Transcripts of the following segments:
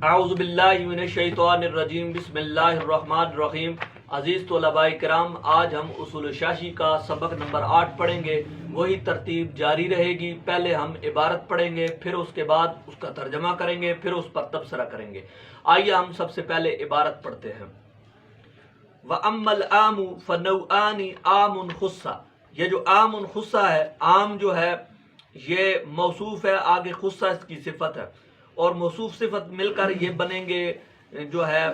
اعوذ باللہ من الشیطان الرجیم، بسم اللہ الرحمن الرحیم۔ عزیز طلباء کرام، آج ہم اصول شاشی کا سبق نمبر 8 پڑھیں گے۔ وہی ترتیب جاری رہے گی، پہلے ہم عبارت پڑھیں گے، پھر اس کے بعد اس کا ترجمہ کریں گے، پھر اس پر تبصرہ کریں گے۔ آئیے ہم سب سے پہلے عبارت پڑھتے ہیں۔ وَأَمَّا الْعَامُ فَنَوْعَانِ عَامٌ خُصَّ۔ یہ جو عام خصہ ہے، عام جو ہے یہ موصوف ہے، آگے خصہ اس کی صفت ہے، اور موصوف صفت مل کر یہ بنیں گے جو ہے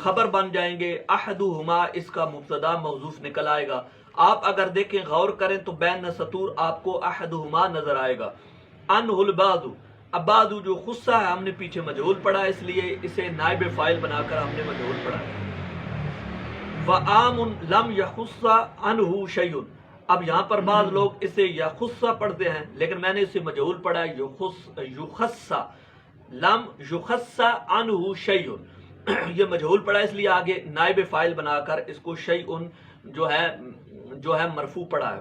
خبر بن جائیں گے۔ احدہما اس کا مبتدا محذوف نکل آئے گا۔ آپ اگر دیکھیں غور کریں تو بین سطور آپ کو احدہما نظر آئے گا۔ انہ البعض، اب بعض جو خصہ ہے ہم نے پیچھے مجہول پڑھا، اس لیے اسے نائب فاعل بنا کر ہم نے مجہول پڑھا ہے۔ وعام لم یخص عنہ شیء، اب یہاں پر بعض لوگ اسے یخص پڑھتے ہیں، لیکن میں نے اسے مجہول پڑھا یخص، لم یخص عنہ شیء، یہ مجہول پڑھا اس لیے آگے نائب فاعل بنا کر اس کو شیء جو ہے مرفوع پڑھا ہے۔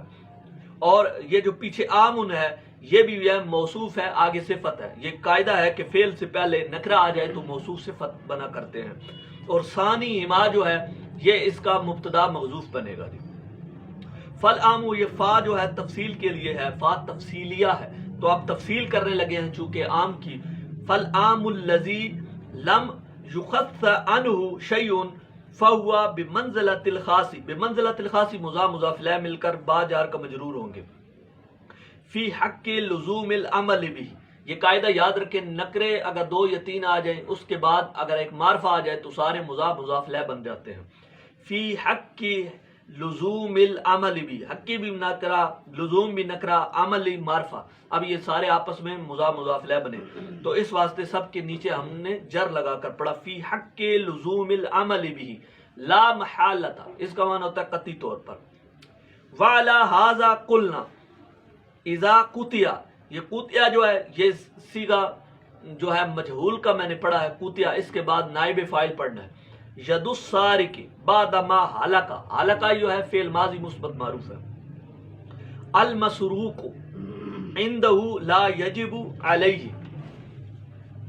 اور یہ جو پیچھے عام ہے یہ بھی موصوف ہے، آگے صفت ہے۔ یہ قاعدہ ہے کہ فعل سے پہلے نکرہ آ جائے تو موصوف صفت بنا کرتے ہیں، اور ثانی ہما جو ہے یہ اس کا مبتدا محذوف بنے گا۔ فالعام، یہ فا جو ہے تفصیل کے لیے ہے، فا تفصیلیہ ہے، تو آپ تفصیل کرنے لگے ہیں چونکہ عام کی۔ فالعام الذی لم یخص عنہ شیء فہو بمنزلۃ الخاص، بمنزلۃ الخاص مضاف مضاف الیہ مل کر با جار کا مجرور ہوں گے۔ فی حق لزوم العمل بھی، یہ قاعدہ یاد رکھیں، نکرے اگر 2 یا 3 آ جائیں اس کے بعد اگر ایک معرفہ آ جائے تو سارے مضاف مضاف الیہ بن جاتے ہیں۔ فی حق لزوم العمل بھی، حقی بھی نکرہ، لزوم بھی نکرہ، عمل معرفہ، اب یہ سارے آپس میں مضاف مضاف الیہ بنے، تو اس واسطے سب کے نیچے ہم نے جر لگا کر پڑھا فی حق لزوم العمل بھی لا محالۃ، اس کا معنی ہوتا ہے قطعی طور پر۔ وعلی ھذا قلنا اذا قطع، یہ قطع جو ہے یہ صیغہ جو ہے مجہول کا میں نے پڑھا ہے، قطع اس کے بعد نائب فاعل پڑھنا ہے۔ ید السارق بعد ما ہلک، ہلک جو ہے فعل ماضی مثبت معروف ہے۔ المسروق عنده لا یجب علیہ،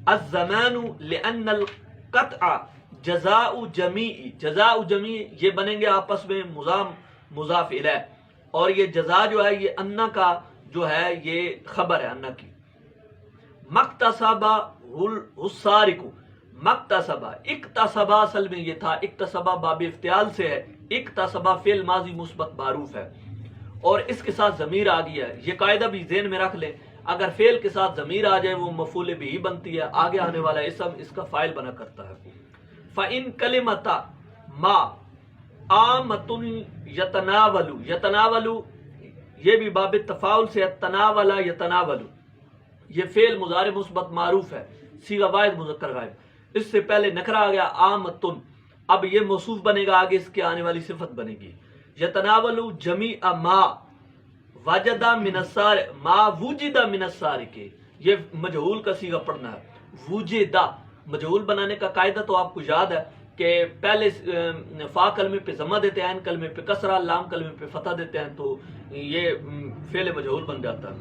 الزمان لأن القطع جزاء جمیع، جزاء جمیع یہ بنیں گے آپس میں مضاف الیہ، اور یہ جزا جو ہے یہ انا کا جو ہے یہ خبر ہے انا کی۔ مقتصبہ السارق، مقتصبہ، اکتسبہ اصل میں یہ تھا، اکتسبہ باب افتعال سے ہے، اکتسبہ فعل ماضی مثبت معروف ہے، اور اس کے ساتھ ضمیر آ گیا ہے۔ یہ قاعدہ بھی ذہن میں رکھ لیں، اگر فعل کے ساتھ ضمیر آ جائے وہ مفعول بھی بنتی ہے، آگے آنے والا اسم اس کا فاعل بنا کرتا ہے۔ فَإِن كَلِمَةَ مَا عَامَةٌ يَتَنَاوَلُ، يَتَنَاوَلُ یہ بھی باب تفاعل سے، تناولا یتناولو، یہ فعل مضارع مثبت معروف ہے، صیغہ واحد مذکر غائب، اس سے پہلے نکرہ آ گیا عامتن، اب یہ موصوف بنے گا، آگے اس کے آنے والی صفت بنے گی۔ یتناولو جمیع ما وجد من السارق، ما وجد من السارق، یہ مجہول کا صیغہ پڑھنا ہے۔ وجدہ مجہول بنانے کا قاعدہ تو آپ کو یاد ہے کہ پہلے فا کلمے پہ ضمہ دیتے ہیں، عین کلمے پہ کسرہ، لام کلمے پہ فتح دیتے ہیں، تو یہ فعل مجہول بن جاتا ہے۔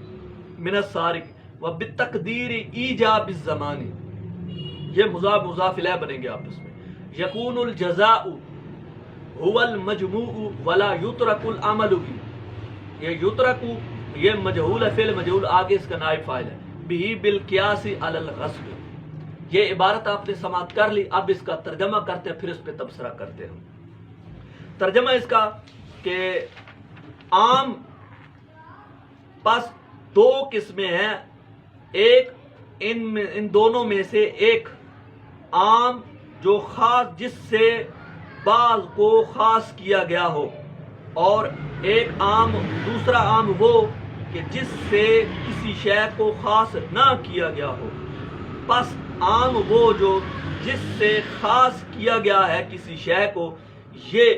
من السارق وبالتقدیر ایجاب الزمان، یہ مضاف مضاف الیہ بنیں گے آپس میں۔ یکون الجزاء هو المجموع ولا یترک العمل بھی، یہ یترک یہ مجہول ہے، فعل مجہول، آگے اس کا نائب فاعل ہے۔ بھی بالقیاس علی الغصب، یہ عبارت آپ نے سماعت کر لی، اب اس کا ترجمہ کرتے ہیں، پھر اس پہ تبصرہ کرتے ہیں۔ ترجمہ اس کا کہ عام پس 2 قسمیں ہیں، ایک ان دونوں میں سے ایک عام جو خاص، جس سے بعض کو خاص کیا گیا ہو، اور ایک عام دوسرا عام وہ کہ جس سے کسی شے کو خاص نہ کیا گیا ہو۔ پس عام وہ جو جس سے خاص کیا گیا ہے کسی شے کو، یہ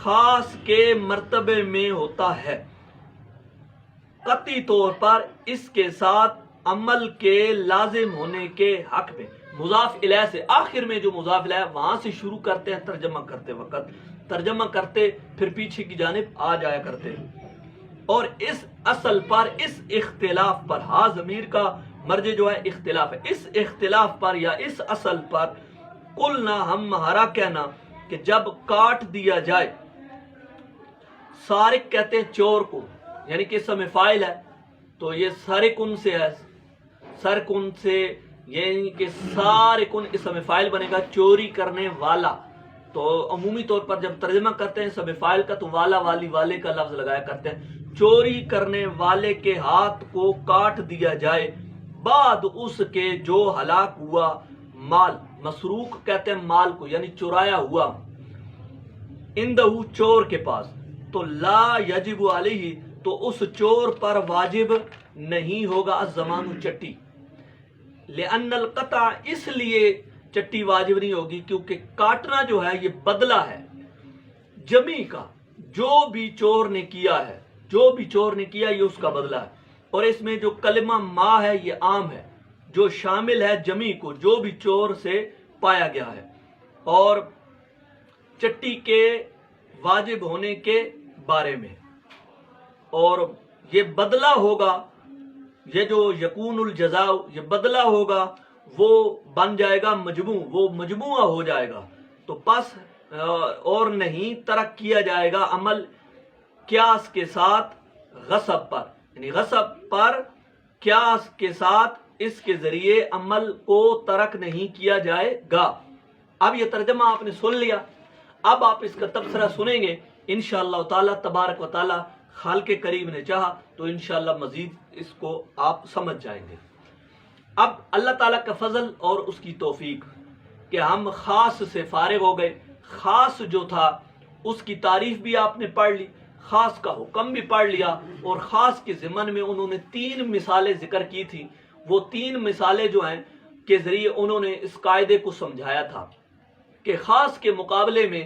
خاص کے مرتبے میں ہوتا ہے، قطعی طور پر اس کے ساتھ عمل کے لازم ہونے کے حق میں۔ مضاف الیہ سے آخر میں جو مضاف الیہ وہاں سے شروع کرتے ہیں ترجمہ کرتے وقت، ترجمہ کرتے پھر پیچھے کی جانب آ جایا کرتے ہیں، اور اس اصل پر، اس اختلاف پر، ہا ضمیر کا مرجع جو ہے اختلاف ہے، اس اختلاف پر یا اس اصل پر قلنا ہمارا کہنا کہ جب کاٹ دیا جائے، سارق کہتے ہیں چور کو، یعنی کہ اسم فاعل ہے تو یہ سارقن سے ہے، سرکن سے، یعنی کہ سارقن اسم فاعل بنے گا، چوری کرنے والا۔ تو عمومی طور پر جب ترجمہ کرتے ہیں اسم فاعل کا تو والا والی والے کا لفظ لگایا کرتے ہیں۔ چوری کرنے والے کے ہاتھ کو کاٹ دیا جائے بعد اس کے جو ہلاک ہوا مال، مسروق کہتے ہیں مال کو، یعنی چرایا ہوا، اندہ چور کے پاس، تو لا یجب علیہ، تو اس چور پر واجب نہیں ہوگا الضمان چٹی، لأن القطع، اس لیے چٹی واجب نہیں ہوگی کیونکہ کاٹنا جو ہے یہ بدلہ ہے جمی کا، جو بھی چور نے کیا ہے، جو بھی چور نے کیا یہ اس کا بدلہ ہے۔ اور اس میں جو کلمہ ما ہے یہ عام ہے، جو شامل ہے جمی کو، جو بھی چور سے پایا گیا ہے۔ اور چٹی کے واجب ہونے کے بارے میں، اور یہ بدلہ ہوگا، یہ جو یکون الجزاء، یہ بدلہ ہوگا، وہ بن جائے گا مجموع، وہ مجموعہ ہو جائے گا، تو پس اور نہیں ترک کیا جائے گا عمل قیاس کے ساتھ غصب پر، یعنی غصب پر قیاس کے ساتھ اس کے ذریعے عمل کو ترک نہیں کیا جائے گا۔ اب یہ ترجمہ آپ نے سن لیا، اب آپ اس کا تبصرہ سنیں گے انشاءاللہ تعالی تبارک و تعالی، خالق کریم نے چاہا تو انشاءاللہ مزید اس کو آپ سمجھ جائیں گے۔ اب اللہ تعالیٰ کا فضل اور اس کی توفیق کہ ہم خاص سے فارغ ہو گئے۔ خاص جو تھا اس کی تعریف بھی آپ نے پڑھ لی، خاص کا حکم بھی پڑھ لیا، اور خاص کے ضمن میں انہوں نے 3 مثالیں ذکر کی تھی۔ وہ 3 مثالیں جو ہیں کے ذریعے انہوں نے اس قاعدے کو سمجھایا تھا کہ خاص کے مقابلے میں،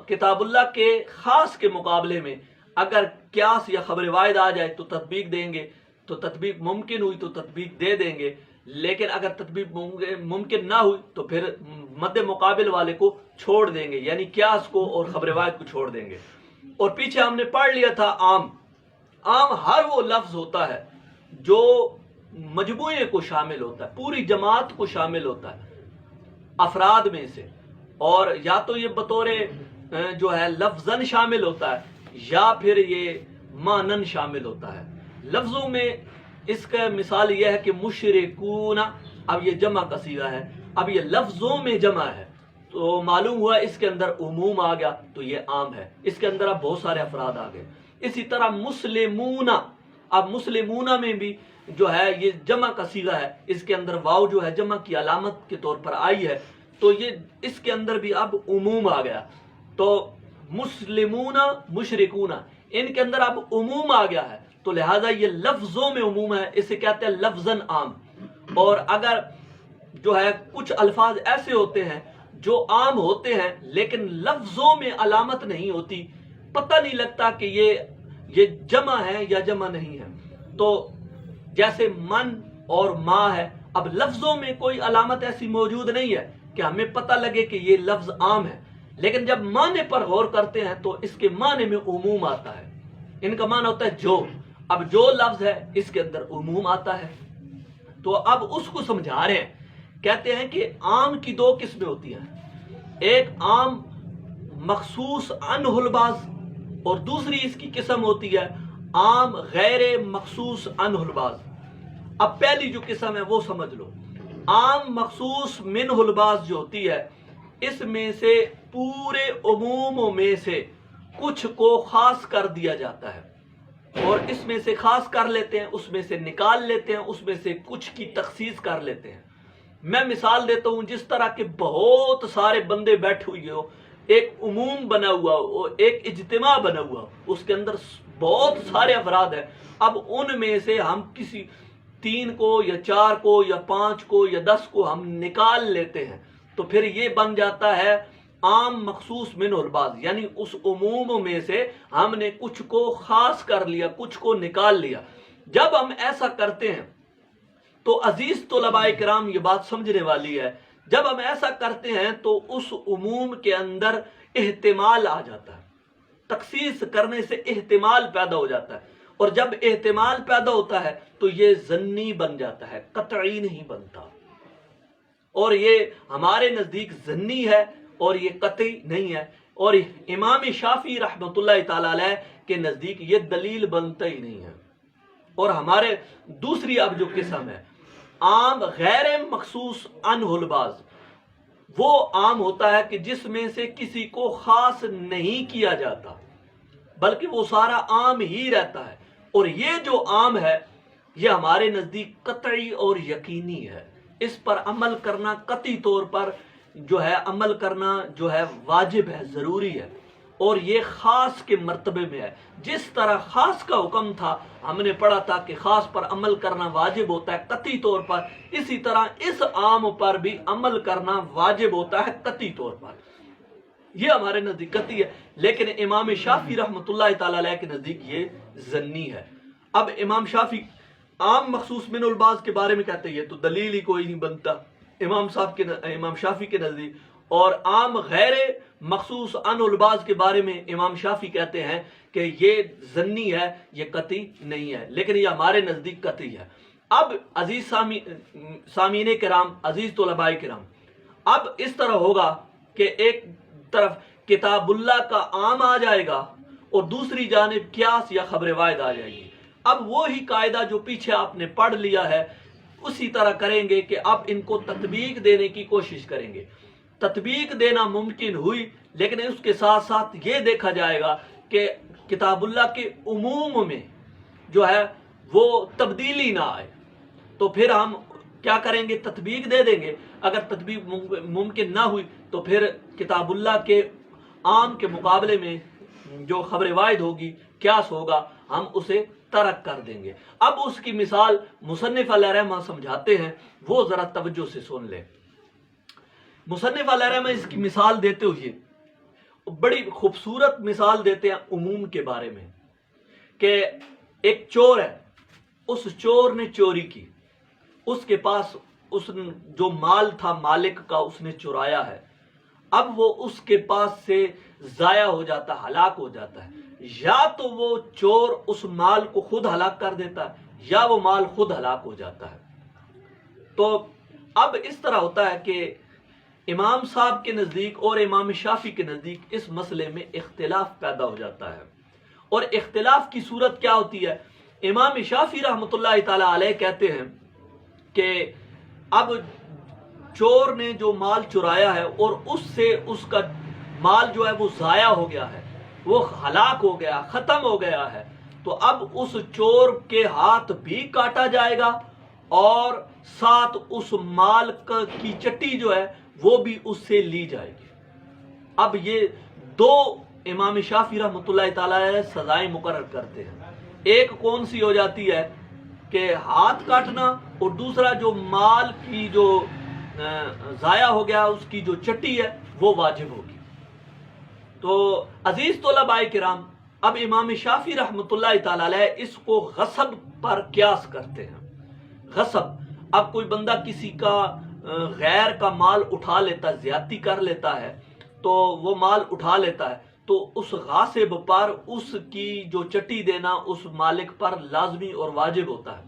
کتاب اللہ کے خاص کے مقابلے میں اگر قیاس یا خبر واحد آ جائے تو تطبیق دیں گے، تو تطبیق ممکن ہوئی تو تطبیق دے دیں گے، لیکن اگر تطبیق ممکن نہ ہوئی تو پھر مد مقابل والے کو چھوڑ دیں گے، یعنی قیاس کو اور خبر واحد کو چھوڑ دیں گے۔ اور پیچھے ہم نے پڑھ لیا تھا عام ہر وہ لفظ ہوتا ہے جو مجموعے کو شامل ہوتا ہے، پوری جماعت کو شامل ہوتا ہے افراد میں سے، اور یا تو یہ بطور جو ہے لفظاً شامل ہوتا ہے یا پھر یہ معنن شامل ہوتا ہے۔ لفظوں میں اس کا مثال یہ ہے کہ مشرکون، اب یہ جمع کا صیغہ ہے، اب یہ لفظوں میں جمع ہے تو معلوم ہوا اس کے اندر عموم آ گیا تو یہ عام ہے، اس کے اندر اب بہت سارے افراد آ گئے۔ اسی طرح مسلمون، اب مسلمون میں بھی جو ہے یہ جمع کا صیغہ ہے، اس کے اندر واو جو ہے جمع کی علامت کے طور پر آئی ہے، تو یہ اس کے اندر بھی اب عموم آ گیا، تو مسلمون مشرکون ان کے اندر اب عموم آ گیا ہے، تو لہٰذا یہ لفظوں میں عموم ہے، اسے کہتے ہیں لفظاً عام۔ اور اگر جو ہے کچھ الفاظ ایسے ہوتے ہیں جو عام ہوتے ہیں لیکن لفظوں میں علامت نہیں ہوتی، پتہ نہیں لگتا کہ یہ جمع ہے یا جمع نہیں ہے، تو جیسے من اور ما ہے، اب لفظوں میں کوئی علامت ایسی موجود نہیں ہے کہ ہمیں پتہ لگے کہ یہ لفظ عام ہے، لیکن جب معنی پر غور کرتے ہیں تو اس کے معنی میں عموم آتا ہے۔ ان کا معنی ہوتا ہے جو، اب جو لفظ ہے اس کے اندر عموم آتا ہے، تو اب اس کو سمجھا رہے ہیں، کہتے ہیں کہ عام کی 2 قسمیں ہوتی ہیں، ایک عام مخصوص عنہ البعض، اور دوسری اس کی قسم ہوتی ہے عام غیر مخصوص عنہ البعض۔ اب پہلی جو قسم ہے وہ سمجھ لو، عام مخصوص منہ البعض جو ہوتی ہے، اس میں سے پورے عموموں میں سے کچھ کو خاص کر دیا جاتا ہے، اور اس میں سے خاص کر لیتے ہیں، اس میں سے نکال لیتے ہیں، اس میں سے کچھ کی تخصیص کر لیتے ہیں۔ میں مثال دیتا ہوں، جس طرح کے بہت سارے بندے بیٹھے ہوئے ہو، ایک عموم بنا ہوا ہو، ایک اجتماع بنا ہوا ہو، اس کے اندر بہت سارے افراد ہیں، اب ان میں سے ہم کسی 3 کو یا 4 کو یا 5 کو یا 10 کو ہم نکال لیتے ہیں، تو پھر یہ بن جاتا ہے عام مخصوص منہ البعض، یعنی اس عموم میں سے ہم نے کچھ کو خاص کر لیا، کچھ کو نکال لیا۔ جب ہم ایسا کرتے ہیں تو عزیز طلباء کرام یہ بات سمجھنے والی ہے، جب ہم ایسا کرتے ہیں تو اس عموم کے اندر احتمال آ جاتا ہے، تخصیص کرنے سے احتمال پیدا ہو جاتا ہے، اور جب احتمال پیدا ہوتا ہے تو یہ ظنی بن جاتا ہے، قطعی نہیں بنتا، اور یہ ہمارے نزدیک ظنی ہے اور یہ قطعی نہیں ہے، اور امام شافعی رحمۃ اللہ تعالی علیہ کے نزدیک یہ دلیل بنتا ہی نہیں ہے۔ اور ہمارے دوسری اب جو قسم ہے عام غیر مخصوص عنہ البعض، وہ عام ہوتا ہے کہ جس میں سے کسی کو خاص نہیں کیا جاتا بلکہ وہ سارا عام ہی رہتا ہے، اور یہ جو عام ہے یہ ہمارے نزدیک قطعی اور یقینی ہے، اس پر عمل کرنا قطعی طور پر جو ہے عمل کرنا جو ہے واجب ہے، ضروری ہے، اور یہ خاص کے مرتبے میں ہے۔ جس طرح خاص کا حکم تھا، ہم نے پڑھا تھا کہ خاص پر عمل کرنا واجب ہوتا ہے قطعی طور پر، اسی طرح اس عام پر بھی عمل کرنا واجب ہوتا ہے قطعی طور پر، یہ ہمارے نزدیک قطعی ہے، لیکن امام شافعی رحمۃ اللہ تعالی علیہ کے نزدیک یہ ظنی ہے۔ اب امام شافعی عام مخصوص من البعض کے بارے میں کہتے ہیں یہ تو دلیل ہی کوئی نہیں بنتا امام شافعی کے نزدیک، اور عام غیر مخصوص عن البعض کے بارے میں امام شافعی کہتے ہیں کہ یہ ظنی ہے، یہ قطعی نہیں ہے، لیکن یہ ہمارے نزدیک قطعی ہے۔ اب عزیز سامعین کرام، عزیز طلباء کرام، اب اس طرح ہوگا کہ ایک طرف کتاب اللہ کا عام آ جائے گا اور دوسری جانب قیاس یا خبر واحد آ جائے گی۔ اب وہی قاعدہ جو پیچھے آپ نے پڑھ لیا ہے اسی طرح کریں گے کہ اب ان کو تطبیق دینے کی کوشش کریں گے۔ تطبیق دینا ممکن ہوئی، لیکن اس کے ساتھ ساتھ یہ دیکھا جائے گا کہ کتاب اللہ کے عموم میں جو ہے وہ تبدیلی نہ آئے، تو پھر ہم کیا کریں گے؟ تطبیق دے دیں گے۔ اگر تطبیق ممکن نہ ہوئی تو پھر کتاب اللہ کے عام کے مقابلے میں جو خبر واحد ہوگی، قیاس ہوگا، ہم اسے ترک کر دیں گے۔ اب اس کی مثال مصنف علیہ رحمہ سمجھاتے ہیں، وہ ذرا توجہ سے سن لیں۔ مصنف علیہ رحمہ اس کی مثال دیتے ہوئے بڑی خوبصورت مثال دیتے ہیں عموم کے بارے میں، کہ ایک چور ہے، اس چور نے چوری کی، اس کے پاس اس جو مال تھا مالک کا اس نے چرایا ہے، اب وہ اس کے پاس سے ضائع ہو جاتا ہے، ہلاک ہو جاتا ہے، یا تو وہ چور اس مال کو خود ہلاک کر دیتا ہے یا وہ مال خود ہلاک ہو جاتا ہے۔ تو اب اس طرح ہوتا ہے کہ امام صاحب کے نزدیک اور امام شافعی کے نزدیک اس مسئلے میں اختلاف پیدا ہو جاتا ہے، اور اختلاف کی صورت کیا ہوتی ہے؟ امام شافعی رحمۃ اللہ تعالی علیہ کہتے ہیں کہ اب چور نے جو مال چرایا ہے اور اس سے اس کا مال جو ہے وہ ضائع ہو گیا ہے، وہ ہلاک ہو گیا، ختم ہو گیا ہے، تو اب اس چور کے ہاتھ بھی کاٹا جائے گا اور ساتھ اس مال کی چٹی جو ہے وہ بھی اس سے لی جائے گی۔ اب یہ دو امام شافعی رحمۃ اللہ تعالی سزائیں مقرر کرتے ہیں، ایک کون سی ہو جاتی ہے کہ ہاتھ کاٹنا، اور دوسرا جو مال کی جو ضائع ہو گیا اس کی جو چٹی ہے وہ واجب ہوگی۔ تو عزیز طلباء کرام، اب امام شافعی رحمۃ اللہ تعالی علیہ اس کو غصب پر قیاس کرتے ہیں۔ غصب، اب کوئی بندہ کسی کا غیر کا مال اٹھا لیتا، زیادتی کر لیتا ہے، تو وہ مال اٹھا لیتا ہے تو اس غاصب پر اس کی جو چٹی دینا اس مالک پر لازمی اور واجب ہوتا ہے۔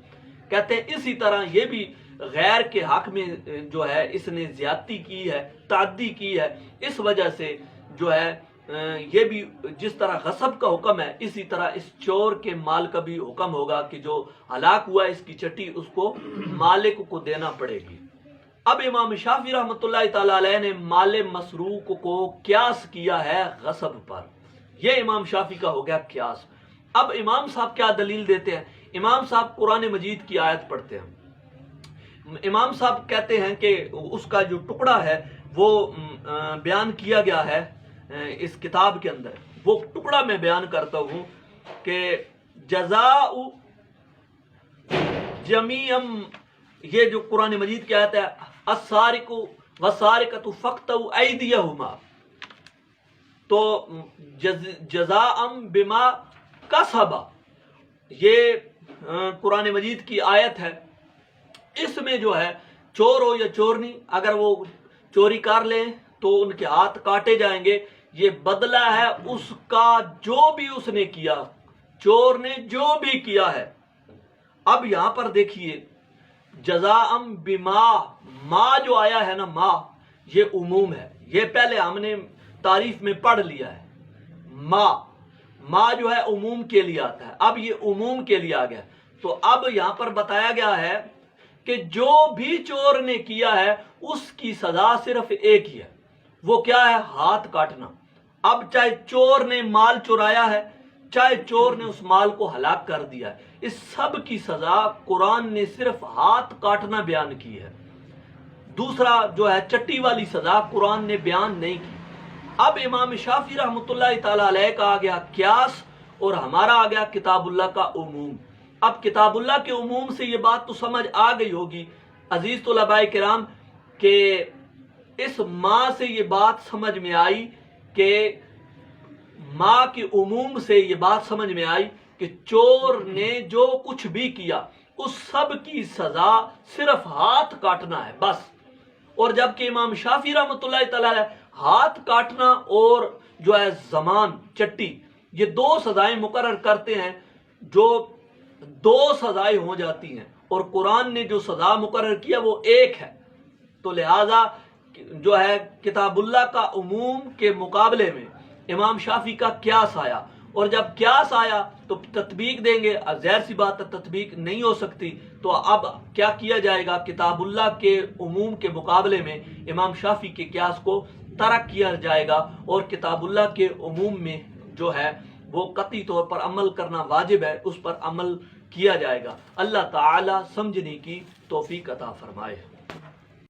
کہتے ہیں اسی طرح یہ بھی غیر کے حق میں جو ہے اس نے زیادتی کی ہے، تعدی کی ہے، اس وجہ سے جو ہے یہ بھی جس طرح غصب کا حکم ہے اسی طرح اس چور کے مال کا بھی حکم ہوگا کہ جو ہلاک ہوا اس کی چٹی اس کو مالک کو دینا پڑے گی۔ اب امام شافعی رحمۃ اللہ تعالی علیہ نے مال مسروق کو قیاس کیا ہے غصب پر، یہ امام شافعی کا ہو گیا قیاس۔ اب امام صاحب کیا دلیل دیتے ہیں؟ امام صاحب قرآن مجید کی آیت پڑھتے ہیں۔ امام صاحب کہتے ہیں کہ اس کا جو ٹکڑا ہے وہ بیان کیا گیا ہے اس کتاب کے اندر، وہ ٹکڑا میں بیان کرتا ہوں کہ جزاء جمیعم، یہ جو قرآن مجید کی آیت ہے السارق والسارقۃ فاقطعوا ایدیہما، تو جزاء بما کسبا، یہ قرآن مجید کی آیت ہے۔ اس میں جو ہے چور ہو یا چورنی، اگر وہ چوری کر لیں تو ان کے ہاتھ کاٹے جائیں گے، یہ بدلہ ہے اس کا جو بھی اس نے کیا، چور نے جو بھی کیا ہے. اب یہاں پر دیکھیے جزاءم بما، ما جو آیا ہے نا، ما یہ عموم ہے. یہ پہلے ہم نے تعریف میں پڑھ لیا ہے. ما جو ہے عموم کے لیے آتا ہے. اب یہ عموم کے لیے آ گیا. تو اب یہاں پر بتایا گیا ہے کہ جو بھی چور نے کیا ہے اس کی سزا صرف ایک ہی ہے. وہ کیا ہے؟ ہاتھ کاٹنا. اب چاہے چور نے مال چرایا ہے، چاہے چور نے اس مال کو ہلاک کر دیا ہے، اس سب کی سزا قرآن نے صرف ہاتھ کاٹنا بیان کی ہے. دوسرا جو ہے چٹی والی سزا قرآن نے بیان نہیں کی. اب امام شافعی رحمۃ اللہ تعالی علیہ کا آ گیا قیاس اور ہمارا آ گیا کتاب اللہ کا عموم. اب کتاب اللہ کے عموم سے یہ بات تو سمجھ آ گئی ہوگی عزیز طلباء کرام کہ اس ماں سے یہ بات سمجھ میں آئی کہ ماں کے عموم سے یہ بات سمجھ میں آئی کہ چور نے جو کچھ بھی کیا اس سب کی سزا صرف ہاتھ کاٹنا ہے بس. اور جبکہ امام شافعی رحمۃ اللہ تعالی علیہ ہاتھ کاٹنا اور جو ہے زمان چٹی یہ دو سزائیں مقرر کرتے ہیں جو دو سزائیں ہو جاتی ہیں، اور قرآن نے جو سزا مقرر کیا وہ ایک ہے. تو لہذا جو ہے کتاب اللہ کا عموم کے مقابلے میں امام شافعی کا قیاس آیا، اور جب قیاس آیا تو تطبیق دیں گے. ظاہر سی بات ہے تطبیق نہیں ہو سکتی، تو اب کیا کیا جائے گا؟ کتاب اللہ کے عموم کے مقابلے میں امام شافعی کے قیاس کو ترک کیا جائے گا، اور کتاب اللہ کے عموم میں جو ہے وہ قطعی طور پر عمل کرنا واجب ہے، اس پر عمل کیا جائے گا. اللہ تعالی سمجھنے کی توفیق عطا فرمائے.